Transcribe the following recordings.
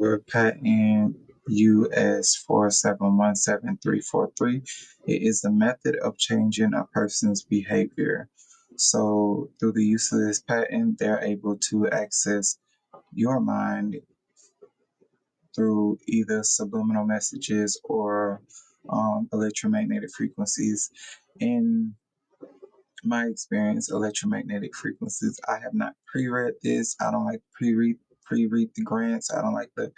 over patent US4717343. It is the method of changing a person's behavior. So, through the use of this patent, they're able to access your mind through either subliminal messages or electromagnetic frequencies. In my experience, electromagnetic frequencies, I have not pre-read this. I don't like pre-read the grants. I don't like to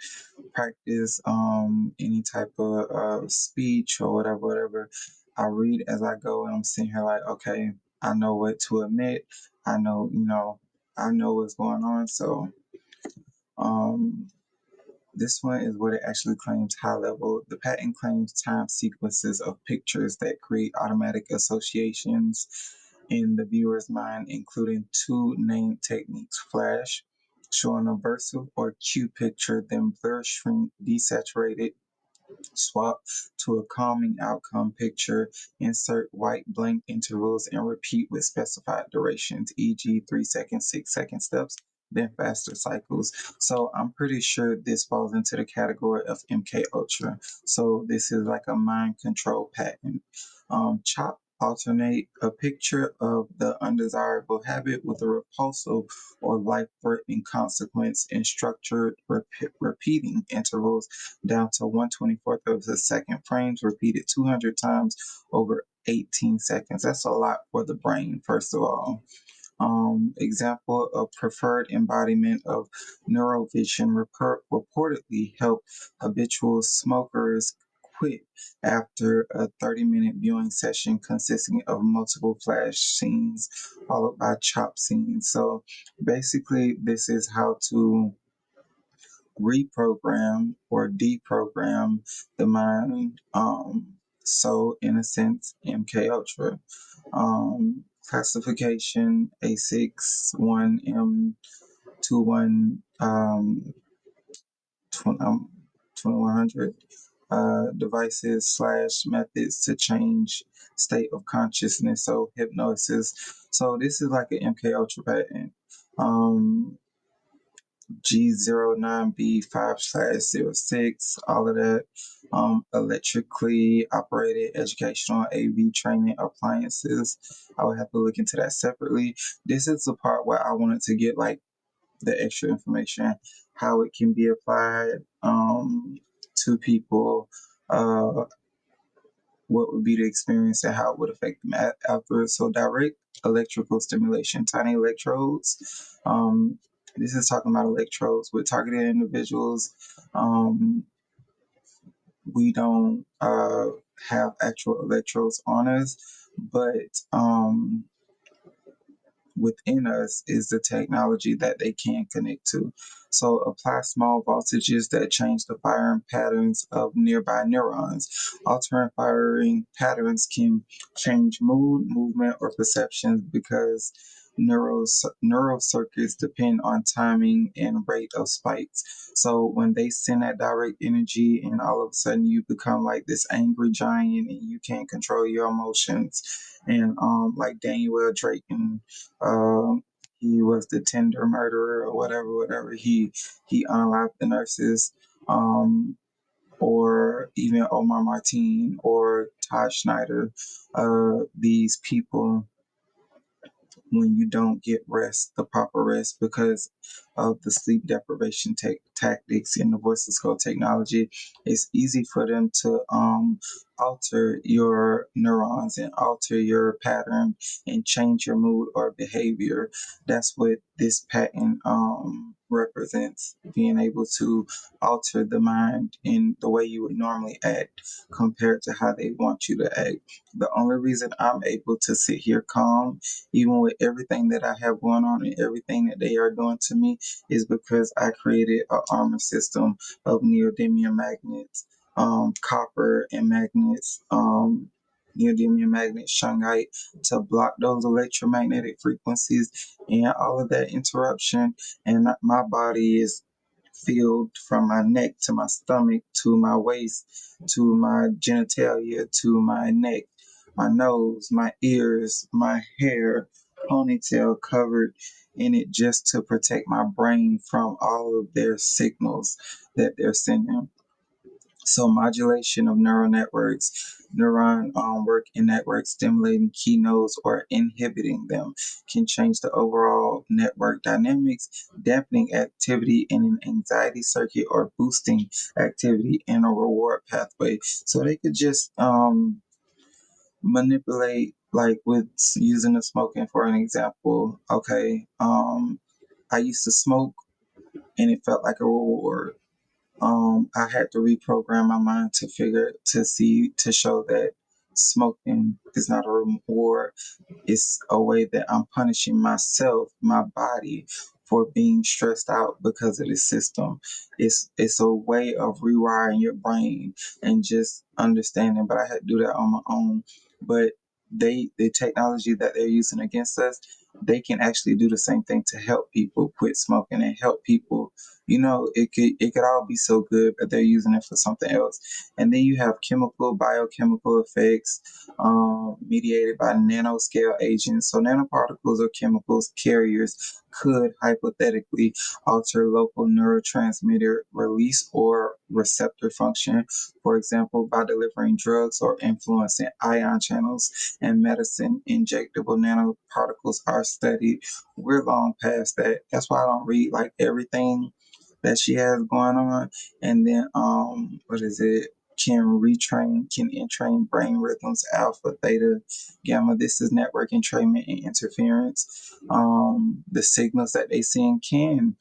practice any type of speech or whatever. I read as I go, and I'm sitting here like, okay, I know what to admit. I know, I know what's going on. So um, this one is what it actually claims high level. The patent claims time sequences of pictures that create automatic associations in the viewer's mind, including two named techniques: flash, showing a verso or cue picture, then blur, shrink, desaturate it, swap to a calming outcome picture, insert white blank intervals, and repeat with specified durations, e.g., 3 seconds, 6 second steps, then faster cycles. So I'm pretty sure this falls into the category of MK Ultra. So this is like a mind control pattern. Chop alternate a picture of the undesirable habit with a repulsive or life-threatening consequence in structured repeating intervals down to 1/24th of a second frames, repeated 200 times over 18 seconds. That's a lot for the brain, first of all. Example of preferred embodiment of neurovision reportedly help habitual smokers quit after a 30-minute viewing session consisting of multiple flash scenes followed by chop scenes. So basically, this is how to reprogram or deprogram the mind. So in a sense, MK Ultra. Classification A61M21 2100 devices slash methods to change state of consciousness. So hypnosis. So this is like an MK Ultra patent. G09B5/06, all of that. Electrically operated educational AV training appliances. I would have to look into that separately. This is the part where I wanted to get like the extra information, how it can be applied to people, uh, what would be the experience and how it would affect them afterwards. So direct electrical stimulation, tiny electrodes. This is talking about electrodes with targeted individuals. We don't have actual electrodes on us, but within us is the technology that they can connect to. So apply small voltages that change the firing patterns of nearby neurons. Altering firing patterns can change mood, movement, or perceptions because neural circuits depend on timing and rate of spikes. So when they send that direct energy and all of a sudden you become like this angry giant and you can't control your emotions, and like Daniel Drake and he was the tender murderer or whatever. He unalived the nurses, or even Omar Martin or Todd Schneider. These people, when you don't get rest, the proper rest, because of the sleep deprivation tactics and the voiceless code technology, it's easy for them to alter your neurons and alter your pattern and change your mood or behavior. That's what this patent represents, being able to alter the mind in the way you would normally act compared to how they want you to act. The only reason I'm able to sit here calm even with everything that I have going on and everything that they are doing to me, is because I created an armor system of neodymium magnets, copper and magnets, neodymium magnets, shungite, to block those electromagnetic frequencies and all of that interruption. And my body is filled from my neck to my stomach to my waist to my genitalia to my neck, my nose, my ears, my hair, ponytail covered in it just to protect my brain from all of their signals that they're sending. So modulation of neural networks, neuron work in networks, stimulating key nodes or inhibiting them can change the overall network dynamics, dampening activity in an anxiety circuit or boosting activity in a reward pathway. So they could just manipulate, like with using the smoking for an example. Okay, I used to smoke and it felt like a reward. I had to reprogram my mind to show that smoking is not a reward. It's a way that I'm punishing myself, my body, for being stressed out because of the system. It's a way of rewiring your brain and just understanding. But I had to do that on my own. But the technology that they're using against us, they can actually do the same thing to help people quit smoking and help people. It could all be so good, but they're using it for something else. And then you have biochemical effects mediated by nanoscale agents. So nanoparticles or chemicals carriers could hypothetically alter local neurotransmitter release or receptor function, for example, by delivering drugs or influencing ion channels and medicine. Injectable nanoparticles are studied. We're long past that. That's why I don't read like everything that she has going on. And then what is it? Can entrain brain rhythms, alpha, theta, gamma. This is network entrainment and interference. The signals that they send can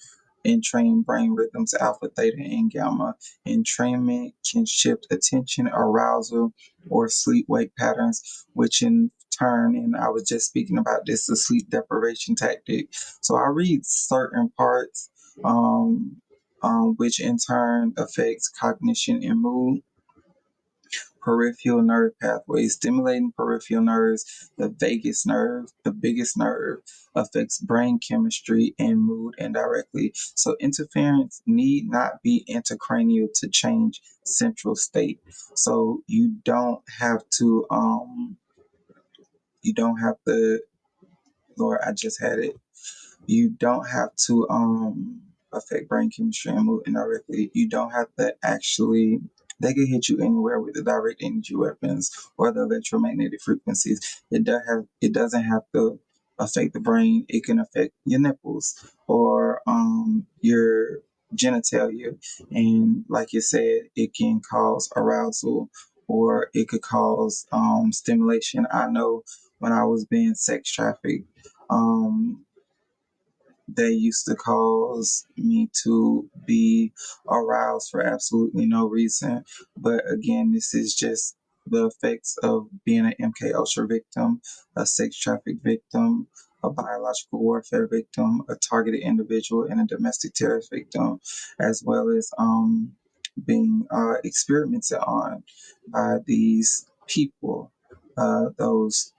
entrain brain rhythms, alpha, theta, and gamma. Entrainment can shift attention, arousal, or sleep-wake patterns, which in turn, and I was just speaking about this, the sleep deprivation tactic. So I read certain parts, um, which in turn affects cognition and mood. Peripheral nerve pathways, stimulating peripheral nerves, the vagus nerve, the biggest nerve, affects brain chemistry and mood indirectly. So interference need not be intracranial to change central state. So you don't have to, Lord, I just had it. You don't have to affect brain chemistry and mood indirectly. You don't have to actually, they can hit you anywhere with the direct energy weapons or the electromagnetic frequencies. It doesn't have to affect the brain. It can affect your nipples or your genitalia. And like you said, it can cause arousal or it could cause stimulation. I know when I was being sex trafficked, um, they used to cause me to be aroused for absolutely no reason. But again, this is just the effects of being an MK Ultra victim, a sex traffic victim, a biological warfare victim, a targeted individual, and a domestic terrorist victim, as well as being experimented on by these people, those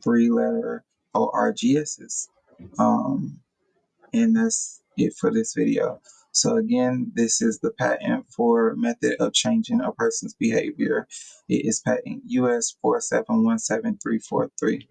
three-letter ORGSs. Um, and that's it for this video. So again, this is the patent for method of changing a person's behavior. It is patent US 4717343.